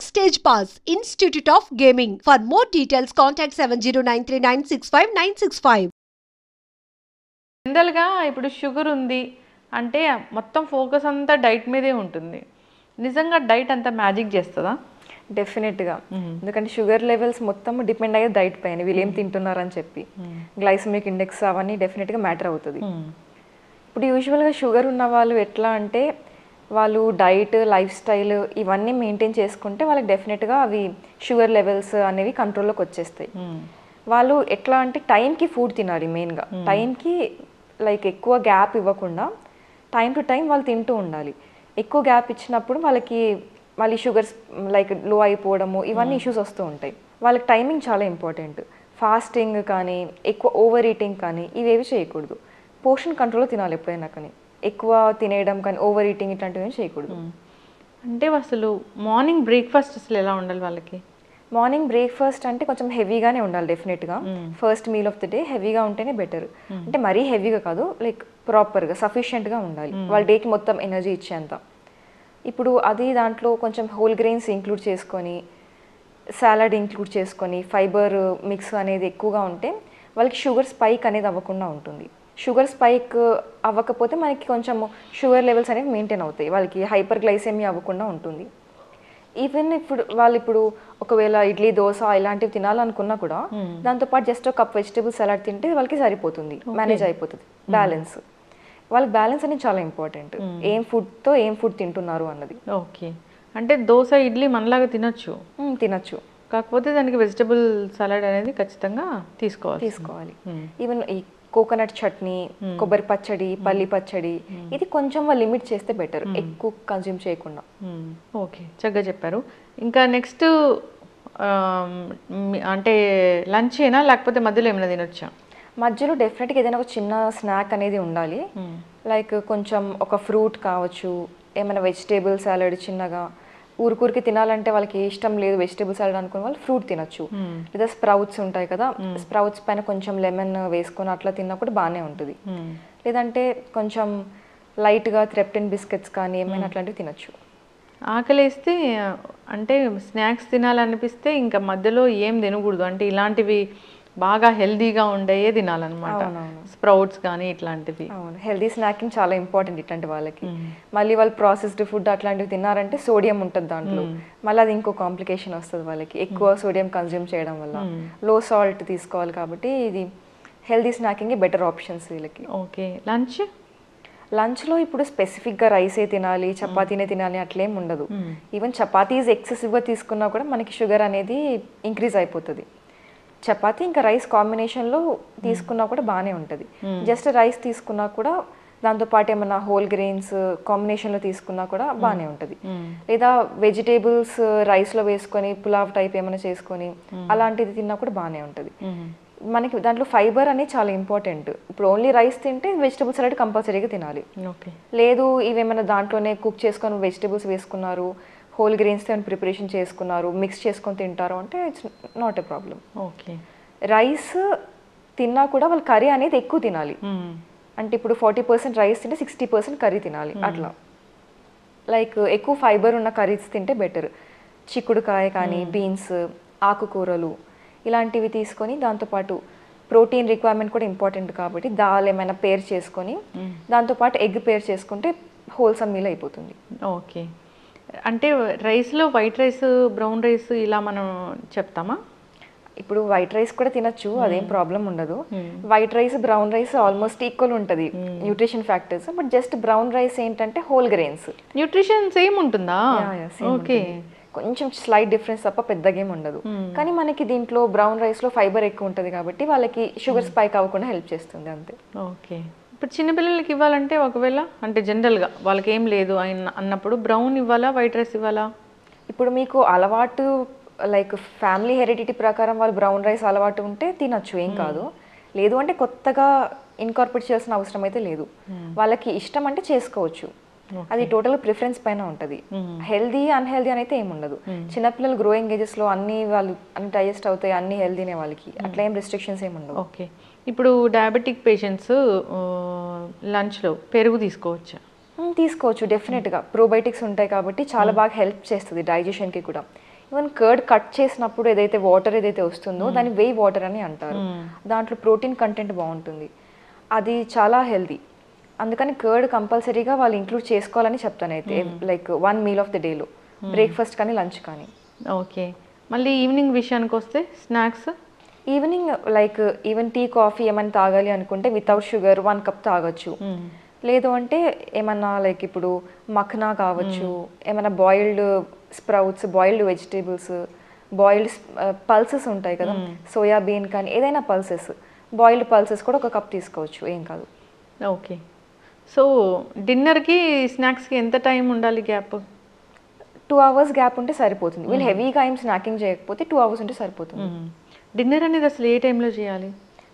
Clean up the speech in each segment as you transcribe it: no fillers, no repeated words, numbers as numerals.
Stage Pass, Institute of Gaming. For more details, contact 7093965965. జనరల్‌గా ఇప్పుడు sugar ఉంది అంటే మొత్తం ఫోకస్ అంతా డైట్ మీదే ఉంటుంది. నిజంగా డైట్ అంతా మ్యాజిక్ చేస్తదా? డెఫినెట్గా. ఎందుకంటే షుగర్ లెవెల్స్ మొత్తం డిపెండ్ అయ్యేది డైట్ పైన, వీళ్ళు ఏం తింటున్నారని చెప్పి. గ్లైసెమిక్ ఇండెక్స్ అవన్నీ డెఫినెట్గా మ్యాటర్ అవుతుంది. ఇప్పుడు యూజువల్గా షుగర్ ఉన్న వాళ్ళు ఎట్లా అంటే వాళ్ళు డైట్, లైఫ్ స్టైల్ ఇవన్నీ మెయింటైన్ చేసుకుంటే వాళ్ళకి డెఫినెట్గా అవి షుగర్ లెవెల్స్ అనేవి కంట్రోల్లోకి వచ్చేస్తాయి. వాళ్ళు ఎట్లా అంటే టైంకి ఫుడ్ తినాలి మెయిన్గా. టైంకి లైక్ ఎక్కువ గ్యాప్ ఇవ్వకుండా టైం టు టైం వాళ్ళు తింటూ ఉండాలి. ఎక్కువ గ్యాప్ ఇచ్చినప్పుడు వాళ్ళకి మళ్ళీ షుగర్స్ లైక్ లో అయిపోవడము ఇవన్నీ ఇష్యూస్ వస్తూ ఉంటాయి. వాళ్ళకి టైమింగ్ చాలా ఇంపార్టెంట్. ఫాస్టింగ్ కానీ ఎక్కువ ఓవర్ ఈటింగ్ కానీ ఇవేవి చేయకూడదు. పోర్షన్ కంట్రోల్లో తినాలి ఎప్పుడైనా, కానీ ఎక్కువ తినేయడం కానీ ఓవర్ ఈటింగ్ ఇట్లాంటివి ఏం చేయకూడదు. అంటే అసలు మార్నింగ్ బ్రేక్ఫాస్ట్ అసలు ఎలా ఉండాలి వాళ్ళకి? మార్నింగ్ బ్రేక్ఫాస్ట్ అంటే కొంచెం హెవీగానే ఉండాలి డెఫినెట్గా. First meal of the day హెవీగా ఉంటేనే బెటర్. అంటే మరీ హెవీగా కాదు, లైక్ ప్రాపర్గా సఫిషియెంట్గా ఉండాలి వాళ్ళ డేకి మొత్తం ఎనర్జీ ఇచ్చేంత. ఇప్పుడు అది దాంట్లో కొంచెం హోల్ గ్రెయిన్స్ ఇంక్లూడ్ చేసుకొని, సాలడ్ ఇంక్లూడ్ చేసుకొని, ఫైబర్ మిక్స్ అనేది ఎక్కువగా ఉంటే వాళ్ళకి షుగర్ స్పైక్ అనేది అవ్వకుండా ఉంటుంది. షుగర్ స్పైక్ అవ్వకపోతే మనకి కొంచెం షుగర్ లెవెల్స్ అనేవి మెయింటైన్ అవుతాయి. వాళ్ళకి హైపర్ గ్లైసెమియా అవ్వకుండా ఉంటుంది. ఈవెన్ ఇప్పుడు ఒకవేళ ఇడ్లీ, దోశ ఇలాంటివి తినాలనుకున్నా కూడా దాంతోపాటు జస్ట్ ఒక కప్ వెజిటేబుల్ సలాడ్ తింటే వాళ్ళకి సరిపోతుంది, మేనేజ్ అయిపోతుంది. బ్యాలెన్స్, వాళ్ళకి బ్యాలెన్స్ అనేది చాలా ఇంపార్టెంట్. ఏం ఫుడ్ తింటున్నారు అన్నది. ఓకే. అంటే దోశ, ఇడ్లీ మనలాగా తినచ్చు, కాకపోతే దానికి వెజిటబుల్ సలాడ్ అనేది ఖచ్చితంగా తీసుకోవాలి. ఈవెన్ ఈ కోకోనట్ చట్నీ, కొబ్బరి పచ్చడి, పల్లి పచ్చడి ఇది కొంచెం వాళ్ళు లిమిట్ చేస్తే బెటర్, ఎక్కువ కన్జ్యూమ్ చేయకుండా. ఓకే, చక్కగా చెప్పారు. ఇంకా నెక్స్ట్ అంటే లంచ్ అయినా లేకపోతే మధ్యలో ఏమైనా తినొచ్చా? మధ్యలో డెఫినెట్గా ఏదైనా ఒక చిన్న స్నాక్ అనేది ఉండాలి. లైక్ కొంచెం ఒక ఫ్రూట్ కావచ్చు, ఏమైనా వెజిటేబుల్ సాలడ్ చిన్నగా. ఊరికి తినాలంటే వాళ్ళకి ఇష్టం లేదు వెజిటేబుల్ సాలడ్ అనుకునే వాళ్ళు ఫ్రూట్ తినచ్చు. లేదా స్ప్రౌట్స్ ఉంటాయి కదా, స్ప్రౌట్స్ పైన కొంచెం లెమన్ వేసుకొని అట్లా తిన్నా కూడా బాగానే ఉంటుంది. లేదంటే కొంచెం లైట్గా థ్రెప్టిన్ బిస్కెట్స్ కానీ ఏమైనా అట్లాంటివి తినచ్చు. ఆకలేస్తే అంటే స్నాక్స్ తినాలనిపిస్తే ఇంకా మధ్యలో ఏం తినకూడదు, అంటే ఇలాంటివి బాగా హెల్దీగా ఉండేయే తినాలన్నమాట. స్ప్రౌట్స్ కానీ ఇట్లాంటివి. అవును, హెల్దీ స్నాకింగ్ చాలా ఇంపార్టెంట్ ఇట్లాంటి వాళ్ళకి. మళ్ళీ వాళ్ళు ప్రాసెస్డ్ ఫుడ్ అట్లాంటివి తిన్నారంటే సోడియం ఉంటుంది దాంట్లో, మళ్ళీ అది ఇంకో కాంప్లికేషన్ వస్తుంది వాళ్ళకి ఎక్కువ సోడియం కన్జ్యూమ్ చేయడం వల్ల. లో సాల్ట్ తీసుకోవాలి కాబట్టి ఇది హెల్దీ స్నాకింగ్ బెటర్ ఆప్షన్స్ వీళ్ళకి. ఓకే. లంచ్లో ఇప్పుడు స్పెసిఫిక్గా రైసే తినాలి, చపాతీనే తినాలి అట్లేం ఉండదు. ఈవెన్ చపాతీస్ ఎక్సెసివ్గా తీసుకున్నా కూడా మనకి షుగర్ అనేది ఇంక్రీజ్ అయిపోతుంది. చపాతీ ఇంకా రైస్ కాంబినేషన్లో తీసుకున్నా కూడా బాగానే ఉంటుంది. జస్ట్ రైస్ తీసుకున్నా కూడా దాంతోపాటు ఏమన్నా హోల్ గ్రెయిన్స్ కాంబినేషన్లో తీసుకున్నా కూడా బాగానే ఉంటుంది. లేదా వెజిటేబుల్స్ రైస్లో వేసుకొని పులావ్ టైప్ ఏమైనా చేసుకొని అలాంటిది తిన్నా కూడా బాగానే ఉంటుంది. మనకి దాంట్లో ఫైబర్ అనేది చాలా ఇంపార్టెంట్. ఇప్పుడు ఓన్లీ రైస్ తింటే వెజిటేబుల్స్ సలాడ్ కంపల్సరీగా తినాలి. లేదు ఇవేమైనా దాంట్లోనే కుక్ చేసుకొని వెజిటేబుల్స్ వేసుకున్నారు, హోల్ గ్రెయిన్స్తో ఏమైనా ప్రిపరేషన్ చేసుకున్నారు, మిక్స్ చేసుకొని తింటారు అంటే it's not a problem. Okay. Rice తిన్నా కూడా వాళ్ళు కర్రీ అనేది ఎక్కువ తినాలి. అంటే ఇప్పుడు 40% రైస్ తింటే 60% కర్రీ తినాలి అట్లా. లైక్ ఎక్కువ ఫైబర్ ఉన్న కర్రీస్ తింటే బెటర్. చిక్కుడుకాయ కానీ, బీన్స్, ఆకుకూరలు ఇలాంటివి తీసుకొని దాంతోపాటు ప్రోటీన్ రిక్వైర్మెంట్ కూడా ఇంపార్టెంట్ కాబట్టి దాల్ ఏమైనా పేర్ చేసుకొని దాంతోపాటు ఎగ్ పేర్ చేసుకుంటే హోల్సమ్ మీల్ అయిపోతుంది. ఓకే. అంటే రైస్లో వైట్ రైస్, బ్రౌన్ రైస్ ఇలా మనం చెప్తామా? ఇప్పుడు వైట్ రైస్ కూడా తినచ్చు, అదేం ప్రాబ్లం ఉండదు. White rice, brown rice almost equal ఉంటుంది nutrition factors. But just brown rice ఏంటంటే హోల్ గ్రెయిన్స్, న్యూట్రిషన్ సేమ్ ఉంటుందా? ఓకే, కొంచెం స్లైట్ డిఫరెన్స్ తప్ప పెద్దగా ఏమి ఉండదు. కానీ మనకి దీంట్లో బ్రౌన్ రైస్లో ఫైబర్ ఎక్కువ ఉంటుంది కాబట్టి వాళ్ళకి షుగర్ స్పైక్ అవ్వకుండా హెల్ప్ చేస్తుంది అంతే. ఓకే. ఇప్పుడు చిన్నపిల్లలకి ఇవ్వాలంటే ఒకవేళ అంటే జనరల్గా వాళ్ళకి ఏం లేదు అన్నప్పుడు బ్రౌన్ ఇవ్వాలా, వైట్ రైస్ ఇవ్వాలా? ఇప్పుడు మీకు అలవాటు లైక్ ఫ్యామిలీ హెరిడిటీ ప్రకారం వాళ్ళు బ్రౌన్ రైస్ అలవాటు ఉంటే తినచ్చు, ఏం కాదు. లేదు అంటే కొత్తగా ఇన్కార్పొరేట్ చేయాల్సిన అవసరం అయితే లేదు. వాళ్ళకి ఇష్టం అంటే చేసుకోవచ్చు, అది టోటల్ ప్రిఫరెన్స్ పైన ఉంటుంది. హెల్దీ అన్హెల్దీ అని అయితే ఏముండదు. చిన్నపిల్లలు గ్రోయింగ్ ఏజెస్లో అన్ని వాళ్ళు అన్ని డైజెస్ట్ అవుతాయి, అన్ని హెల్దీనే వాళ్ళకి, అట్లా ఏం రెస్ట్రిక్షన్స్ ఏమి ఉండవు. ఓకే. ఇప్పుడు డయాబెటిక్ పేషెంట్స్ లంచ్లో పెరుగు తీసుకోవచ్చా? తీసుకోవచ్చు డెఫినెట్గా. ప్రోబయోటిక్స్ ఉంటాయి కాబట్టి చాలా బాగా హెల్ప్ చేస్తుంది డైజెషన్కి కూడా. ఈవెన్ కర్డ్ కట్ చేసినప్పుడు ఏదైతే వాటర్ ఏదైతే వస్తుందో దాన్ని వేయి వాటర్ అని అంటారు. దాంట్లో ప్రోటీన్ కంటెంట్ బాగుంటుంది, అది చాలా హెల్దీ. అందుకని కర్డ్ కంపల్సరీగా వాళ్ళు ఇంక్లూడ్ చేసుకోవాలని చెప్తాను అయితే, లైక్ 1 మీల్ ఆఫ్ ద డేలో, బ్రేక్ఫాస్ట్ కానీ లంచ్ కానీ. ఓకే, మళ్ళీ ఈవినింగ్ విషయానికి వస్తే snacks evening like even tea coffee ఏమైనా తాగాలి అనుకుంటే వితౌట్ షుగర్ 1 కప్ తాగొచ్చు. లేదు అంటే ఏమన్నా లైక్ ఇప్పుడు మఖనా కావచ్చు, ఏమైనా boiled sprouts, boiled vegetables, boiled pulses ఉంటాయి కదా, సోయాబీన్ కానీ ఏదైనా పల్సెస్, బాయిల్డ్ పల్సెస్ కూడా 1 కప్ తీసుకోవచ్చు, ఏం కాదు. ఓకే, సో డిన్నర్కి స్నాక్స్కి ఎంత టైం ఉండాలి గ్యాప్? 2 hours గ్యాప్ ఉంటే సరిపోతుంది. వీళ్ళు హెవీగా ఏం స్నాకింగ్ చేయకపోతే 2 hours ఉంటే సరిపోతుంది. డిన్నర్ అనేది అసలు ఏ టైంలో చేయాలి?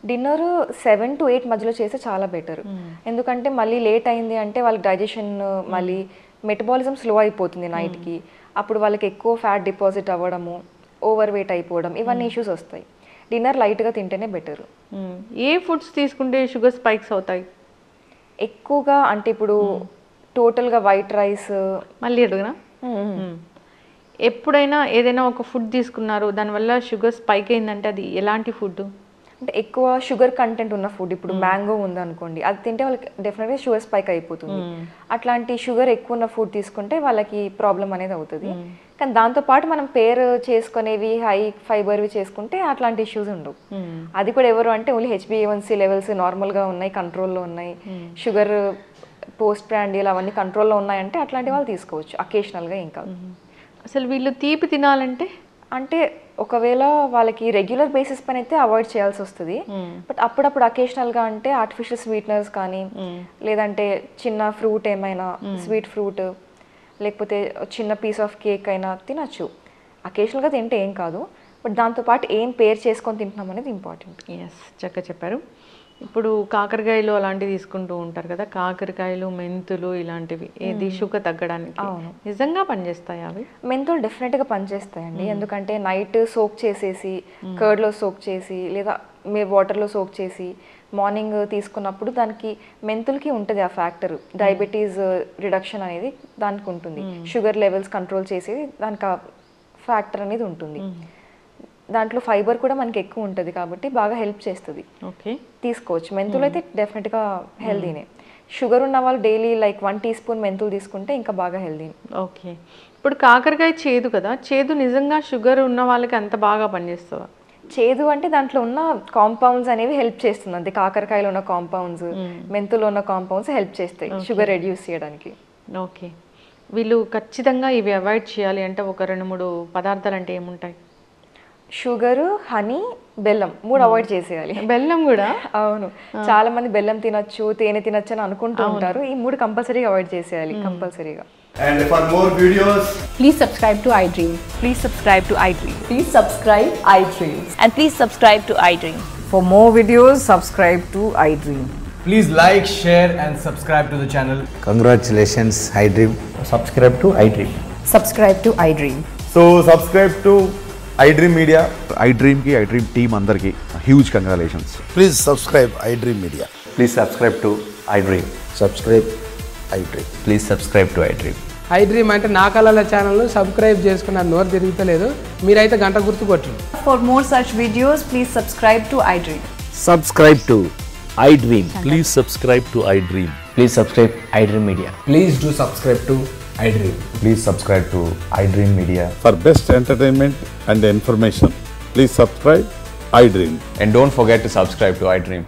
డిన్నర్ 7 to 8 మధ్యలో చేస్తే చాలా బెటర్. ఎందుకంటే మళ్ళీ లేట్ అయింది అంటే వాళ్ళకి డైజెషన్, మళ్ళీ మెటబాలిజం స్లో అయిపోతుంది నైట్కి. అప్పుడు వాళ్ళకి ఎక్కువ ఫ్యాట్ డిపాజిట్ అవ్వడము, ఓవర్ వెయిట్ అయిపోవడం, ఇవన్నీ ఇష్యూస్ వస్తాయి. డిన్నర్ లైట్గా తింటేనే బెటర్. ఏ ఫుడ్స్ తీసుకుంటే షుగర్ స్పైక్స్ అవుతాయి ఎక్కువగా? అంటే ఇప్పుడు టోటల్గా వైట్ రైస్. మళ్ళీ అడుగునా, ఎప్పుడైనా ఏదైనా ఒక ఫుడ్ తీసుకున్నారు దానివల్ల షుగర్ స్పైక్ అయిందంటే అది ఎలాంటి ఫుడ్? అంటే ఎక్కువ షుగర్ కంటెంట్ ఉన్న ఫుడ్, ఇప్పుడు మ్యాంగో ఉందనుకోండి, అది తింటే వాళ్ళకి డెఫినెట్గా షుగర్ స్పైక్ అయిపోతుంది. అట్లాంటి షుగర్ ఎక్కువ ఉన్న ఫుడ్ తీసుకుంటే వాళ్ళకి ప్రాబ్లం అనేది అవుతుంది. కానీ దాంతోపాటు మనం పేర్ చేసుకునేవి హై ఫైబర్వి చేసుకుంటే అట్లాంటి ఇష్యూస్ ఉండవు. అది కూడా ఎవరు అంటే ఓన్లీ HbA1c లెవెల్స్ నార్మల్గా ఉన్నాయి, కంట్రోల్లో ఉన్నాయి, షుగర్ పోస్ట్ ప్రాండియల్ అవన్నీ కంట్రోల్లో ఉన్నాయంటే అట్లాంటి వాళ్ళు తీసుకోవచ్చు అకేషనల్గా. ఇంకా అసలు వీళ్ళు తీపి తినాలంటే అంటే ఒకవేళ వాళ్ళకి రెగ్యులర్ బేసిస్ పైన అయితే అవాయిడ్ చేయాల్సి వస్తుంది. బట్ అప్పుడప్పుడు అకేషనల్గా అంటే ఆర్టిఫిషియల్ స్వీట్నర్స్ కానీ, లేదంటే చిన్న ఫ్రూట్ ఏమైనా స్వీట్ ఫ్రూట్, లేకపోతే చిన్న పీస్ ఆఫ్ కేక్ అయినా తినచ్చు. అకేషనల్గా తింటే ఏం కాదు, బట్ దాంతోపాటు ఏం పేర్ చేసుకొని తింటున్నాం అనేది ఇంపార్టెంట్. ఎస్, చక్కగా చెప్పారు. ఇప్పుడు కాకరకాయలు అలాంటివి తీసుకుంటూ ఉంటారు కదా, కాకరకాయలు, మెంతులు ఇలాంటివి, ఏది షుగర్ తగ్గడానికి నిజంగా పనిచేస్తాయి అవి? మెంతులు డెఫినెట్గా పనిచేస్తాయండి. ఎందుకంటే నైట్ సోక్ చేసేసి, కర్డ్లో సోక్ చేసి, లేదా మీరు వాటర్లో సోక్ చేసి మార్నింగ్ తీసుకున్నప్పుడు దానికి మెంతులకి ఉంటుంది ఆ ఫ్యాక్టర్, డయాబెటీస్ రిడక్షన్ అనేది దానికి ఉంటుంది. షుగర్ లెవెల్స్ కంట్రోల్ చేసి దానికి ఆ ఫ్యాక్టర్ అనేది ఉంటుంది. దాంట్లో ఫైబర్ కూడా మనకి ఎక్కువ ఉంటుంది కాబట్టి బాగా హెల్ప్ చేస్తుంది. ఓకే, తీసుకోవచ్చు. మెంతులు అయితే డెఫినెట్గా హెల్దీనే. షుగర్ ఉన్న వాళ్ళు డైలీ లైక్ 1 teaspoon మెంతులు తీసుకుంటే ఇంకా బాగా హెల్దీ. ఓకే, ఇప్పుడు కాకరకాయ చేదు కదా, చేదు నిజంగా షుగర్ ఉన్న వాళ్ళకి అంత బాగా పనిచేస్తుందా? చేదు అంటే దాంట్లో ఉన్న కాంపౌండ్స్ అనేవి హెల్ప్ చేస్తుంది అంతే. కాకరకాయలో ఉన్న కాంపౌండ్స్, మెంతులో ఉన్న కాంపౌండ్స్ హెల్ప్ చేస్తాయి షుగర్ రెడ్యూస్ చేయడానికి. ఓకే, వీళ్ళు ఖచ్చితంగా ఇవి అవాయిడ్ చేయాలి అంటే ఒక 2-3 పదార్థాలు అంటే ఏముంటాయి? షుగర్, హనీ, బెల్లం 3 అవాయిడ్ చేసేయాలి. బెల్లం కూడా? అవును, చాలా మంది బెల్లం తినొచ్చు, తేనె తినొచ్చు అని అనుకుంటూ ఉంటారు. ఈ 3 కంపల్సరీగా అవాయిడ్ చేసేయాలి కంపల్సరీగా. And for more videos, please subscribe to iDream. Please subscribe to iDream. Please subscribe iDream. And please subscribe to iDream. For more videos, subscribe to iDream. please like, share and subscribe to the channel. Congratulations, iDream. Subscribe to iDream. Subscribe to iDream. So subscribe to iDream Media. iDream ki iDream team andarki huge congratulations. Please subscribe iDream Media. Please subscribe to iDream. Subscribe iDream. Please subscribe to iDream. iDream అంటే నా కళల ఛానల్ను subscribe చేసుకున్న నోరు తిరుగుతలేదు, మీరైతే గంట గుర్తు కొట్టండి. For more such videos, please subscribe to iDream. Subscribe to iDream. Please subscribe to iDream. Please subscribe iDream Media. Please do subscribe to iDream. Please subscribe to iDream Media. For best entertainment and information, please subscribe iDream. And don't forget to subscribe to iDream.